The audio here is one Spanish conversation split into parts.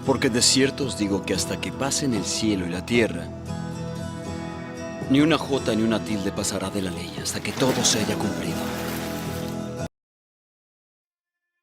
Porque de cierto os digo que hasta que pasen el cielo y la tierra, ni una jota ni una tilde pasará de la ley hasta que todo se haya cumplido.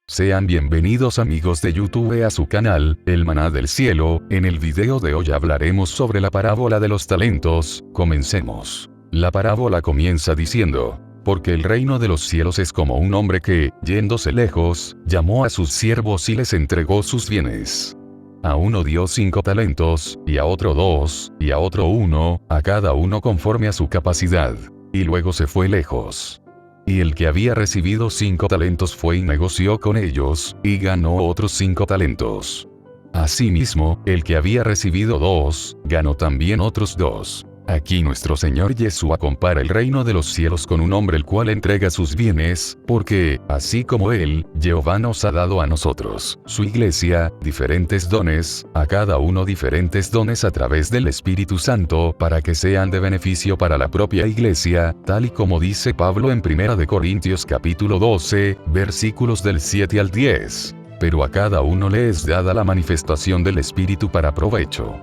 Sean bienvenidos amigos de YouTube a su canal, El Maná del Cielo. En el video de hoy hablaremos sobre la parábola de los talentos. Comencemos. La parábola comienza diciendo: porque el reino de los cielos es como un hombre que, yéndose lejos, llamó a sus siervos y les entregó sus bienes. A uno dio 5 talentos, y a otro 2, y a otro 1, a cada uno conforme a su capacidad. Y luego se fue lejos. Y el que había recibido 5 talentos fue y negoció con ellos, y ganó otros 5 talentos. Asimismo, el que había recibido 2, ganó también otros 2. Aquí nuestro Señor Yeshua compara el reino de los cielos con un hombre el cual entrega sus bienes, porque, así como Él, Jehová nos ha dado a nosotros, su iglesia, diferentes dones, a cada uno diferentes dones a través del Espíritu Santo, para que sean de beneficio para la propia iglesia, tal y como dice Pablo en 1 Corintios capítulo 12, versículos del 7 al 10. Pero a cada uno le es dada la manifestación del Espíritu para provecho.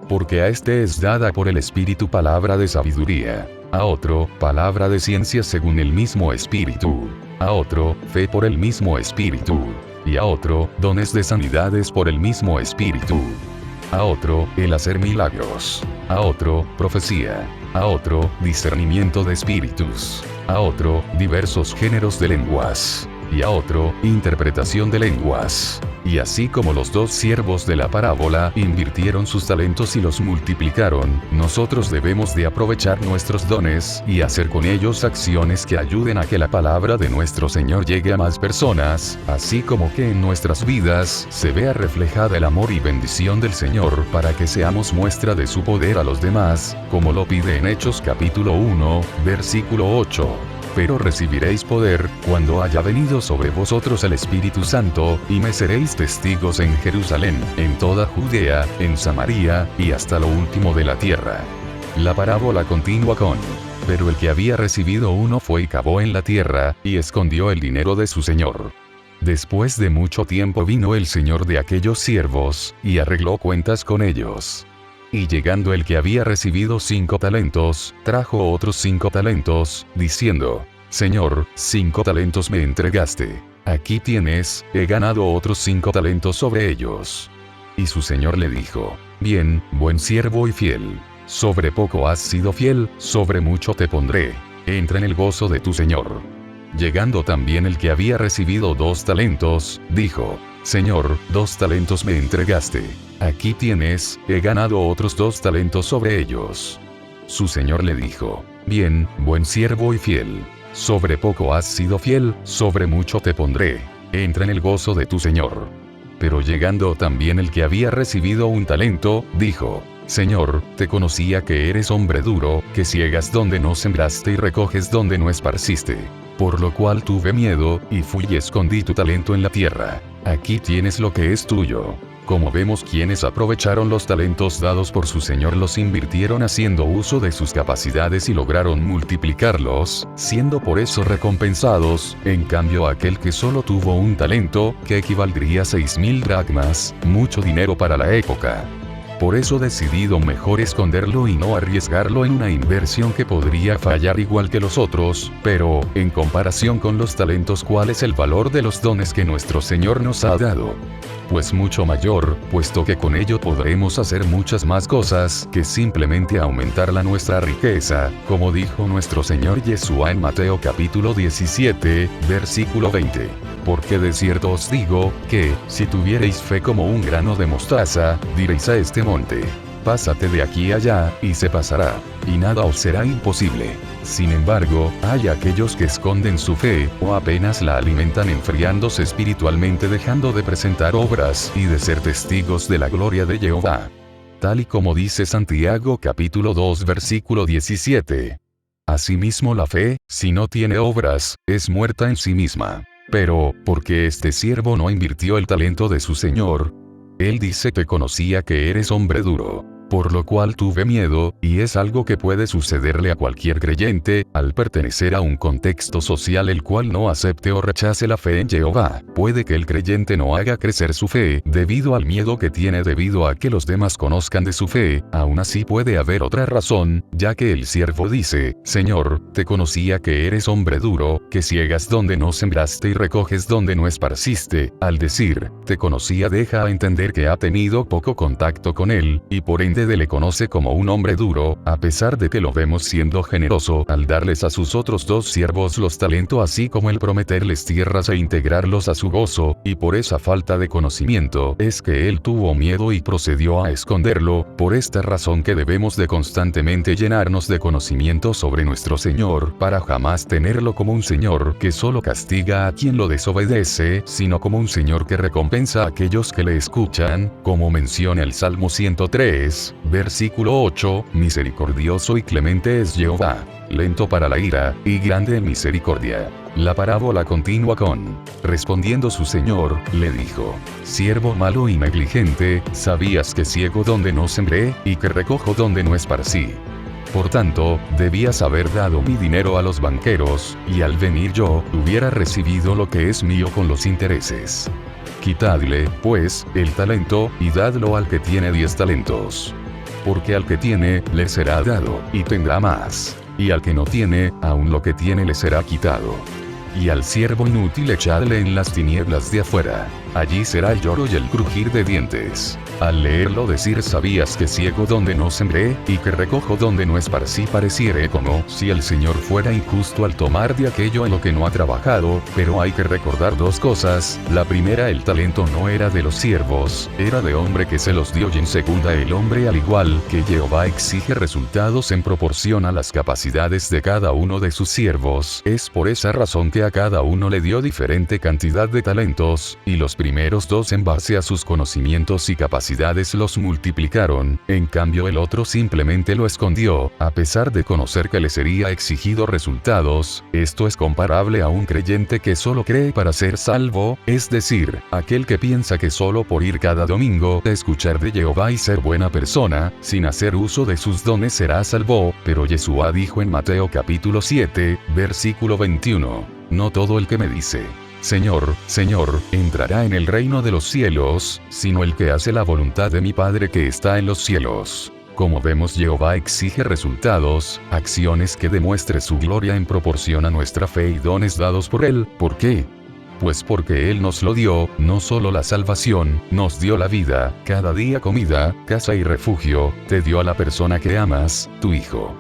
Porque a este es dada por el Espíritu palabra de sabiduría, a otro, palabra de ciencia según el mismo Espíritu, a otro, fe por el mismo Espíritu, y a otro, dones de sanidades por el mismo Espíritu, a otro, el hacer milagros, a otro, profecía, a otro, discernimiento de espíritus, a otro, diversos géneros de lenguas, y a otro, interpretación de lenguas. Y así como los 2 siervos de la parábola invirtieron sus talentos y los multiplicaron, nosotros debemos de aprovechar nuestros dones y hacer con ellos acciones que ayuden a que la palabra de nuestro Señor llegue a más personas, así como que en nuestras vidas se vea reflejada el amor y bendición del Señor para que seamos muestra de su poder a los demás, como lo pide en Hechos capítulo 1, versículo 8. Pero recibiréis poder, cuando haya venido sobre vosotros el Espíritu Santo, y me seréis testigos en Jerusalén, en toda Judea, en Samaria, y hasta lo último de la tierra. La parábola continúa con: pero el que había recibido 1 fue y cavó en la tierra, y escondió el dinero de su señor. Después de mucho tiempo vino el señor de aquellos siervos, y arregló cuentas con ellos. Y llegando el que había recibido 5 talentos, trajo otros 5 talentos, diciendo: Señor, 5 talentos me entregaste. Aquí tienes, he ganado otros 5 talentos sobre ellos. Y su señor le dijo: bien, buen siervo y fiel. Sobre poco has sido fiel, sobre mucho te pondré. Entra en el gozo de tu señor. Llegando también el que había recibido 2 talentos, dijo: Señor, 2 talentos me entregaste. Aquí tienes, he ganado otros 2 talentos sobre ellos. Su señor le dijo: bien, buen siervo y fiel. Sobre poco has sido fiel, sobre mucho te pondré. Entra en el gozo de tu señor. Pero llegando también el que había recibido 1 talento, dijo: Señor, te conocía que eres hombre duro, que ciegas donde no sembraste y recoges donde no esparciste. Por lo cual tuve miedo, y fui y escondí tu talento en la tierra. Aquí tienes lo que es tuyo. Como vemos, quienes aprovecharon los talentos dados por su señor los invirtieron haciendo uso de sus capacidades y lograron multiplicarlos, siendo por eso recompensados. En cambio, aquel que solo tuvo 1 talento, que equivaldría a 6.000 dracmas, mucho dinero para la época. Por eso decidido mejor esconderlo y no arriesgarlo en una inversión que podría fallar igual que los otros, pero, en comparación con los talentos, ¿cuál es el valor de los dones que nuestro Señor nos ha dado? Pues mucho mayor, puesto que con ello podremos hacer muchas más cosas que simplemente aumentar nuestra riqueza, como dijo nuestro Señor Yeshua en Mateo capítulo 17, versículo 20. Porque de cierto os digo, que, si tuviereis fe como un grano de mostaza, diréis a este monte: pásate de aquí allá, y se pasará, y nada os será imposible. Sin embargo, hay aquellos que esconden su fe, o apenas la alimentan enfriándose espiritualmente, dejando de presentar obras y de ser testigos de la gloria de Jehová. Tal y como dice Santiago capítulo 2 versículo 17. Asimismo la fe, si no tiene obras, es muerta en sí misma. Pero, ¿por qué este siervo no invirtió el talento de su señor? Él dice que conocía que eres hombre duro. Por lo cual tuve miedo, y es algo que puede sucederle a cualquier creyente, al pertenecer a un contexto social el cual no acepte o rechace la fe en Jehová. Puede que el creyente no haga crecer su fe, debido al miedo que tiene debido a que los demás conozcan de su fe. Aún así puede haber otra razón, ya que el siervo dice: Señor, te conocía que eres hombre duro, que ciegas donde no sembraste y recoges donde no esparciste. Al decir, te conocía, deja a entender que ha tenido poco contacto con él, y por ende le conoce como un hombre duro, a pesar de que lo vemos siendo generoso al darles a sus otros 2 siervos los talentos, así como el prometerles tierras e integrarlos a su gozo, y por esa falta de conocimiento es que él tuvo miedo y procedió a esconderlo. Por esta razón que debemos de constantemente llenarnos de conocimiento sobre nuestro Señor, para jamás tenerlo como un Señor que solo castiga a quien lo desobedece, sino como un Señor que recompensa a aquellos que le escuchan, como menciona el Salmo 103, versículo 8, misericordioso y clemente es Jehová, lento para la ira, y grande en misericordia. La parábola continúa con: respondiendo su señor, le dijo: siervo malo y negligente, ¿sabías que ciego donde no sembré, y que recojo donde no esparcí? Por tanto, debías haber dado mi dinero a los banqueros, y al venir yo, hubiera recibido lo que es mío con los intereses. Quitadle, pues, el talento, y dadlo al que tiene 10 talentos. Porque al que tiene, le será dado, y tendrá más. Y al que no tiene, aun lo que tiene le será quitado. Y al siervo inútil echadle en las tinieblas de afuera. Allí será el lloro y el crujir de dientes. Al leerlo decir ¿sabías que ciego donde no sembré, y que recojo donde no esparcí? Pareciere como si el Señor fuera injusto al tomar de aquello en lo que no ha trabajado, pero hay que recordar 2 cosas. La primera, el talento no era de los siervos, era de hombre que se los dio, y en segunda, el hombre, al igual que Jehová, exige resultados en proporción a las capacidades de cada uno de sus siervos. Es por esa razón que a cada uno le dio diferente cantidad de talentos, y los primeros 2 en base a sus conocimientos y capacidades los multiplicaron, en cambio el otro simplemente lo escondió, a pesar de conocer que le sería exigido resultados. Esto es comparable a un creyente que solo cree para ser salvo, es decir, aquel que piensa que solo por ir cada domingo a escuchar de Jehová y ser buena persona, sin hacer uso de sus dones será salvo, pero Yeshua dijo en Mateo capítulo 7, versículo 21, no todo el que me dice: Señor, Señor, entrará en el reino de los cielos, sino el que hace la voluntad de mi Padre que está en los cielos. Como vemos, Jehová exige resultados, acciones que demuestre su gloria en proporción a nuestra fe y dones dados por Él. ¿Por qué? Pues porque Él nos lo dio, no solo la salvación, nos dio la vida, cada día comida, casa y refugio, te dio a la persona que amas, tu hijo.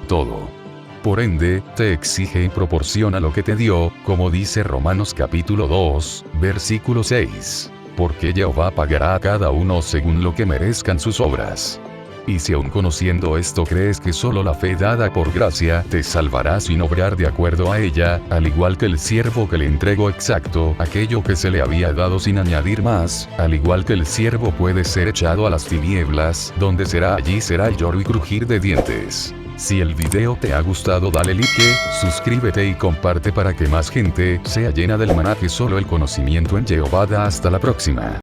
Todo. Por ende, te exige en proporción a lo que te dio, como dice Romanos capítulo 2, versículo 6. Porque Jehová pagará a cada uno según lo que merezcan sus obras. Y si aun conociendo esto crees que solo la fe dada por gracia te salvará sin obrar de acuerdo a ella, al igual que el siervo que le entregó exacto aquello que se le había dado sin añadir más, al igual que el siervo puede ser echado a las tinieblas, donde allí será el lloro y crujir de dientes. Si el video te ha gustado, dale like, suscríbete y comparte para que más gente sea llena del maná que solo el conocimiento en Jehová da. Hasta la próxima.